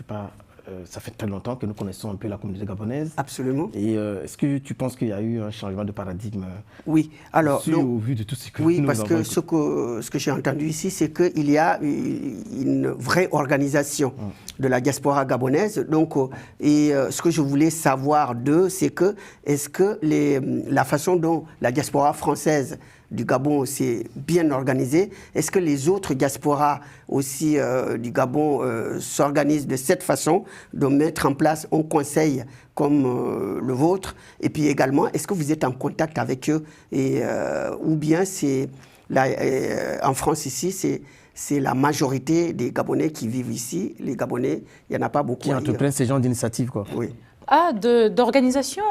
fait très longtemps que nous connaissons un peu la communauté gabonaise. Absolument. Et est-ce que tu penses qu'il y a eu un changement de paradigme alors, au vu de tout ce que nous parce avons que ce que j'ai entendu ici, c'est qu'il y a une vraie organisation de la diaspora gabonaise. Donc, ce que je voulais savoir d'eux, c'est que est-ce que la façon dont la diaspora française du Gabon s'est bien organisée, est-ce que les autres diasporas aussi du Gabon s'organisent de cette façon, de mettre en place un conseil comme le vôtre? Et puis également, est-ce que vous êtes en contact avec eux ou bien c'est en France ici, c'est la majorité des Gabonais qui vivent ici. Les Gabonais, il n'y en a pas beaucoup. Qui entreprennent ces genres d'initiatives, quoi. Oui. D'organisation.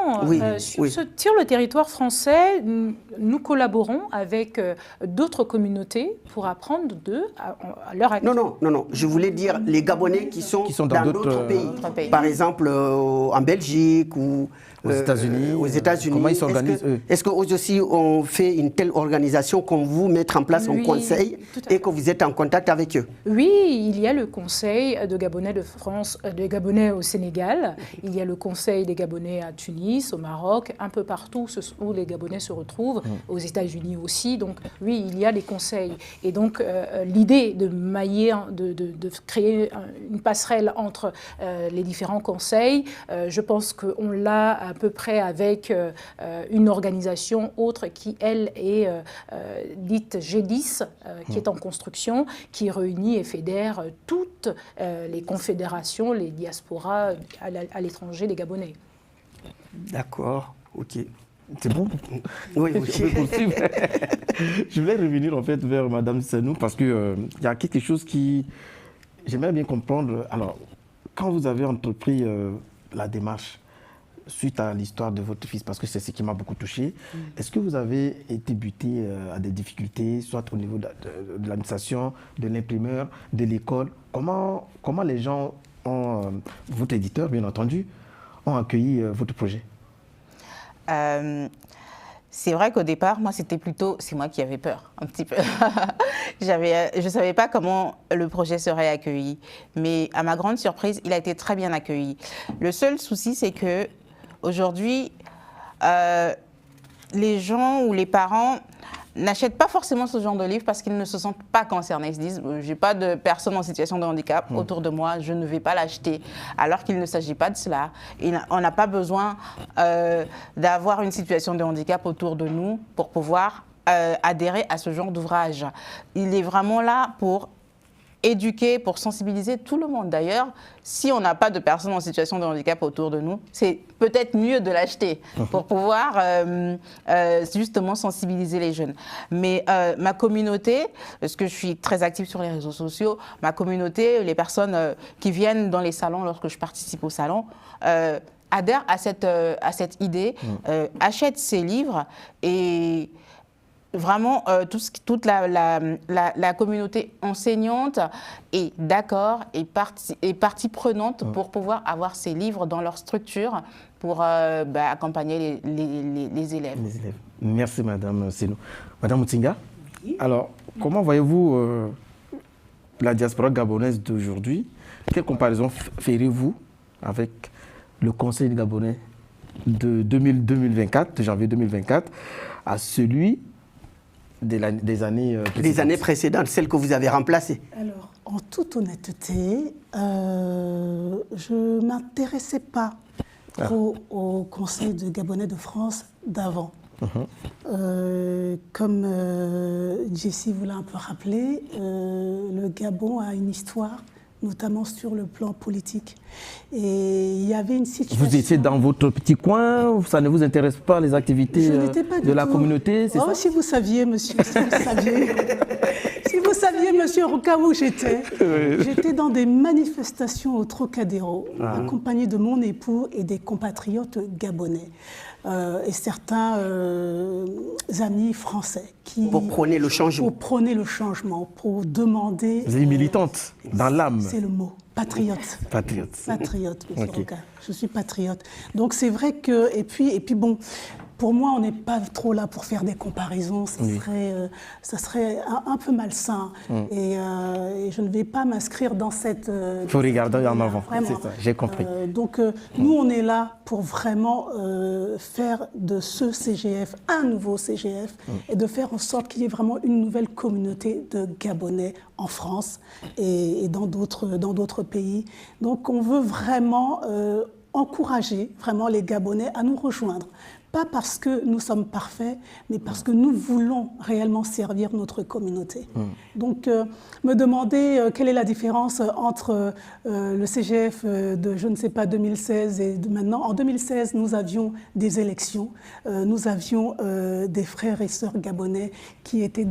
Sur le territoire français, nous collaborons avec d'autres communautés pour apprendre d'eux à leur activité. Non. Je voulais dire les Gabonais qui sont dans d'autres pays. Par exemple, en Belgique ou aux États-Unis. Comment ils s'organisent, eux? Est-ce qu'eux aussi ont fait une telle organisation qu'on vous mettre en place un conseil et que vous êtes en contact avec eux? Oui, il y a le conseil de Gabonais de France, de Gabonais au Sénégal. Il y a le conseil des Gabonais à Tunis, au Maroc, un peu partout où les Gabonais se retrouvent, aux États-Unis aussi. Donc oui, il y a des conseils. Et donc l'idée de mailler, de créer une passerelle entre les différents conseils, je pense qu'on l'a à peu près avec une organisation autre qui, elle, est dite G10, qui est en construction, qui réunit et fédère toutes les confédérations, les diasporas à l'étranger des Gabonais. D'accord, ok. C'est bon? Oui. Je voulais revenir en fait vers Madame Sanou parce qu'il y a quelque chose qui... J'aimerais bien comprendre. Alors, quand vous avez entrepris la démarche suite à l'histoire de votre fils, parce que c'est ce qui m'a beaucoup touché, est-ce que vous avez été buté à des difficultés, soit au niveau de l'administration, de l'imprimeur, de l'école? Comment les gens, votre éditeur bien entendu, ont accueilli votre projet? C'est vrai qu'au départ, moi, c'est moi qui avais peur, un petit peu. Je ne savais pas comment le projet serait accueilli. Mais à ma grande surprise, il a été très bien accueilli. Le seul souci, c'est que aujourd'hui, les gens ou les parents n'achètent pas forcément ce genre de livre parce qu'ils ne se sentent pas concernés. Ils se disent, je n'ai pas de personne en situation de handicap autour de moi, je ne vais pas l'acheter. Alors qu'il ne s'agit pas de cela. On n'a pas besoin d'avoir une situation de handicap autour de nous pour pouvoir adhérer à ce genre d'ouvrage. Il est vraiment là pour éduquer, pour sensibiliser tout le monde. D'ailleurs, si on n'a pas de personnes en situation de handicap autour de nous, c'est peut-être mieux de l'acheter pour pouvoir justement sensibiliser les jeunes. Mais ma communauté, parce que je suis très active sur les réseaux sociaux, ma communauté, les personnes qui viennent dans les salons lorsque je participe au salon, adhèrent à cette idée, achètent ces livres et vraiment, toute la communauté enseignante est d'accord, est partie prenante pour pouvoir avoir ces livres dans leur structure pour accompagner les élèves. Merci, Madame Senou. Madame Mutinga, alors, comment voyez-vous la diaspora gabonaise d'aujourd'hui? Quelle comparaison ferez-vous avec le Conseil gabonais de 2024, de janvier 2024, à celui des années précédentes. Les années précédentes, celles que vous avez remplacées. Alors, en toute honnêteté, je ne m'intéressais pas trop au Conseil de Gabonais de France d'avant. Comme Jessie vous l'a un peu rappelé, le Gabon a une histoire, notamment sur le plan politique. Et il y avait une situation... Vous étiez dans votre petit coin, ça ne vous intéresse pas les activités de la communauté, c'est ça? Si vous saviez, monsieur, si vous saviez... Si vous saviez, monsieur, au cas où j'étais, j'étais dans des manifestations au Trocadéro, accompagnée de mon époux et des compatriotes gabonais. Et certains amis français qui... Pour prôner le changement. Pour prôner le changement, pour demander... Vous êtes militante, dans l'âme. C'est le mot. Patriote. Patriote. Patriote, monsieur Roca. Je suis patriote. Donc c'est vrai que... Et puis bon... Pour moi, on n'est pas trop là pour faire des comparaisons, ça serait un peu malsain. Et je ne vais pas m'inscrire dans cette... Il faut regarder en avant, c'est ça, j'ai compris. Donc nous, on est là pour vraiment faire de ce CGF un nouveau CGF et de faire en sorte qu'il y ait vraiment une nouvelle communauté de Gabonais en France et dans d'autres pays. Donc on veut vraiment encourager vraiment les Gabonais à nous rejoindre. Pas parce que nous sommes parfaits, mais parce que nous voulons réellement servir notre communauté. Donc, me demander quelle est la différence entre le CGF de, je ne sais pas, 2016 et de maintenant. En 2016, nous avions des élections, nous avions des frères et sœurs gabonais qui étaient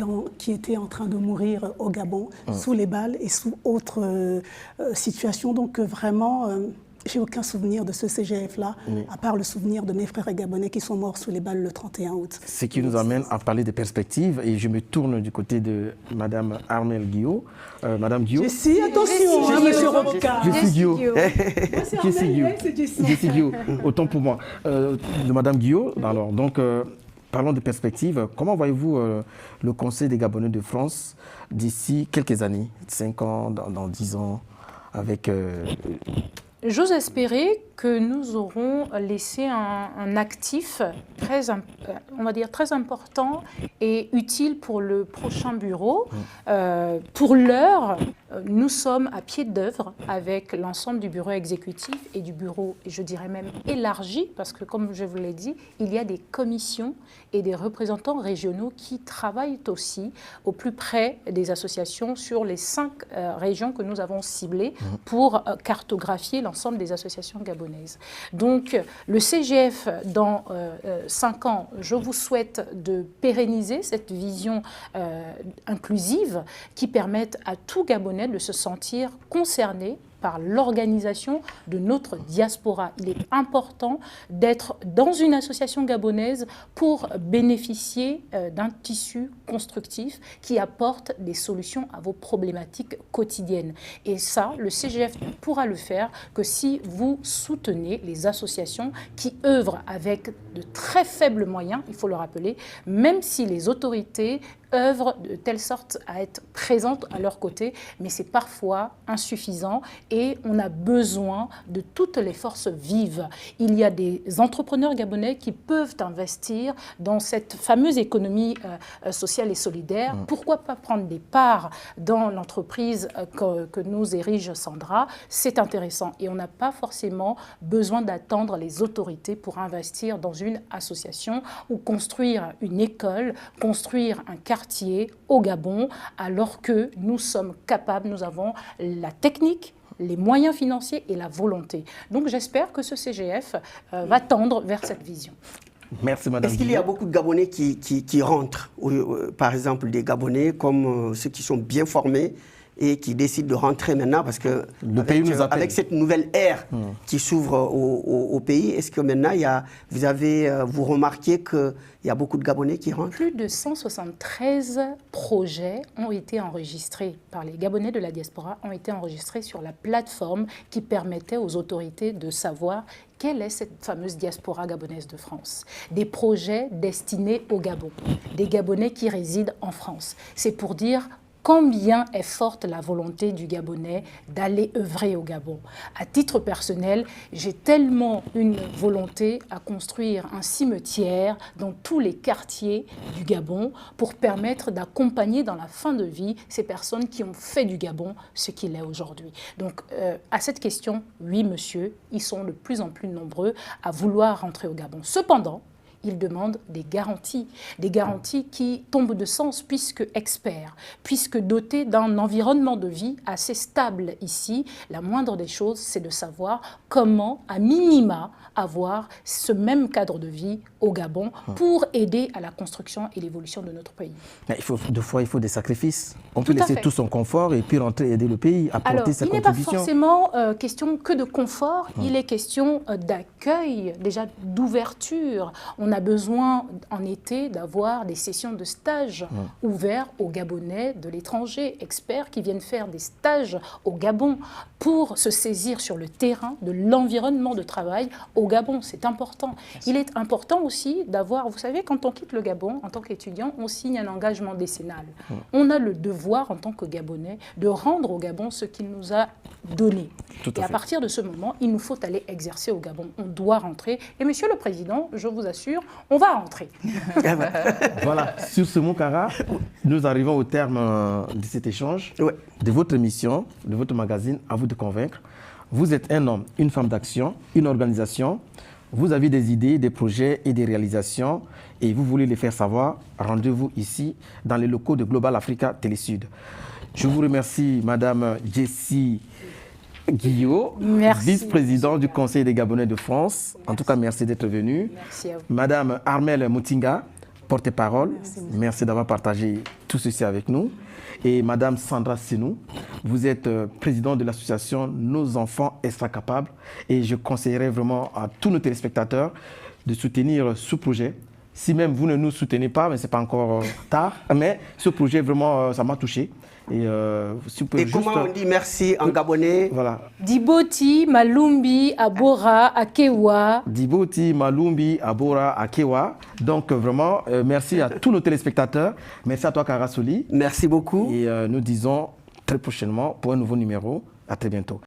en train de mourir au Gabon, sous les balles et sous autres situations. Donc, vraiment... J'ai aucun souvenir de ce CGF-là, à part le souvenir de mes frères gabonais qui sont morts sous les balles le 31 août. Ce qui nous amène à parler des perspectives, et je me tourne du côté de Madame Armelle Guillot. Madame Guillot. Jessie, attention, monsieur Roca. Jessie Guillot. Jessie Guillot. Autant pour moi. De Madame Guillot, alors, donc, parlons de perspectives. Comment voyez-vous le Conseil des Gabonais de France d'ici quelques années, 5 ans, dans 10 ans, avec... J'ose espérer que nous aurons laissé un actif très important et utile pour le prochain bureau. Pour l'heure, nous sommes à pied d'œuvre avec l'ensemble du bureau exécutif et du bureau, je dirais même élargi, parce que comme je vous l'ai dit, il y a des commissions et des représentants régionaux qui travaillent aussi au plus près des associations sur les 5 régions que nous avons ciblées pour cartographier l'ensemble des associations gabonaises. Donc le CGF, dans 5 ans, je vous souhaite de pérenniser cette vision inclusive qui permette à tout Gabonais de se sentir concerné par l'organisation de notre diaspora. Il est important d'être dans une association gabonaise pour bénéficier d'un tissu constructif qui apporte des solutions à vos problématiques quotidiennes. Et ça, le CGF ne pourra le faire que si vous soutenez les associations qui œuvrent avec de très faibles moyens, il faut le rappeler, même si les autorités œuvrent de telle sorte à être présentes à leur côté, mais c'est parfois insuffisant et on a besoin de toutes les forces vives. Il y a des entrepreneurs gabonais qui peuvent investir dans cette fameuse économie sociale et solidaire. Pourquoi pas prendre des parts dans l'entreprise que nous érige Sandra? C'est intéressant et on n'a pas forcément besoin d'attendre les autorités pour investir dans une association ou construire une école, construire un quartier au Gabon, alors que nous sommes capables, nous avons la technique, les moyens financiers et la volonté. Donc j'espère que ce CGF va tendre vers cette vision. Merci Madame. Est-ce qu'il y a beaucoup de Gabonais qui rentrent, par exemple des Gabonais comme ceux qui sont bien formés et qui décident de rentrer maintenant parce que avec cette nouvelle ère qui s'ouvre au pays, est-ce que maintenant vous remarquez qu'il y a beaucoup de Gabonais qui rentrent? Plus de 173 projets ont été enregistrés par les Gabonais de la diaspora, ont été enregistrés sur la plateforme qui permettait aux autorités de savoir quelle est cette fameuse diaspora gabonaise de France. Des projets destinés au Gabon, des Gabonais qui résident en France. C'est pour dire combien est forte la volonté du Gabonais d'aller œuvrer au Gabon. À titre personnel, j'ai tellement une volonté à construire un cimetière dans tous les quartiers du Gabon pour permettre d'accompagner dans la fin de vie ces personnes qui ont fait du Gabon ce qu'il est aujourd'hui. Donc, à cette question, oui, monsieur, ils sont de plus en plus nombreux à vouloir rentrer au Gabon. Cependant, ils demandent des garanties qui tombent de sens puisque experts, puisque dotés d'un environnement de vie assez stable ici. La moindre des choses, c'est de savoir comment, à minima, avoir ce même cadre de vie au Gabon pour aider à la construction et l'évolution de notre pays. Mais deux fois, il faut des sacrifices. On peut laisser tout son confort et puis rentrer aider le pays, apporter sa contribution. Il n'est pas forcément question que de confort, il est question d'accueil, déjà d'ouverture. On a besoin en été d'avoir des sessions de stage ouvertes aux Gabonais de l'étranger, experts qui viennent faire des stages au Gabon pour se saisir sur le terrain de l'environnement de travail au Gabon. C'est important. Il est important aussi d'avoir, vous savez, quand on quitte le Gabon en tant qu'étudiant, on signe un engagement décennal. On a le devoir en tant que Gabonais de rendre au Gabon ce qu'il nous a donné. Et à partir de ce moment, il nous faut aller exercer au Gabon. On doit rentrer. Et Monsieur le Président, je vous assure, on va rentrer. Voilà, sur ce mot, Kara, nous arrivons au terme de cet échange, de votre émission, de votre magazine, À vous de convaincre. Vous êtes un homme, une femme d'action, une organisation. Vous avez des idées, des projets et des réalisations et vous voulez les faire savoir. Rendez-vous ici, dans les locaux de Global Africa Télésud. Je vous remercie, Madame Jessie Guillot, vice-présidente du Conseil des Gabonais de France. En tout cas, merci d'être venue. Merci à vous. Madame Armelle Mutinga, porte-parole. Merci d'avoir partagé tout ceci avec nous. Et Madame Sandra Senou, vous êtes présidente de l'association Nos Enfants Extra Capables. Et je conseillerais vraiment à tous nos téléspectateurs de soutenir ce projet. Si même vous ne nous soutenez pas, mais ce n'est pas encore tard, mais ce projet, vraiment, ça m'a touché. Et, si vous pouvez comment on dit merci en gabonais? Voilà. Diboti, Malumbi, Abora, Akewa. Diboti, Malumbi, Abora, Akewa. Donc vraiment, merci à tous nos téléspectateurs. Merci à toi, Kara Soli. Merci beaucoup. Et nous disons très prochainement pour un nouveau numéro. À très bientôt.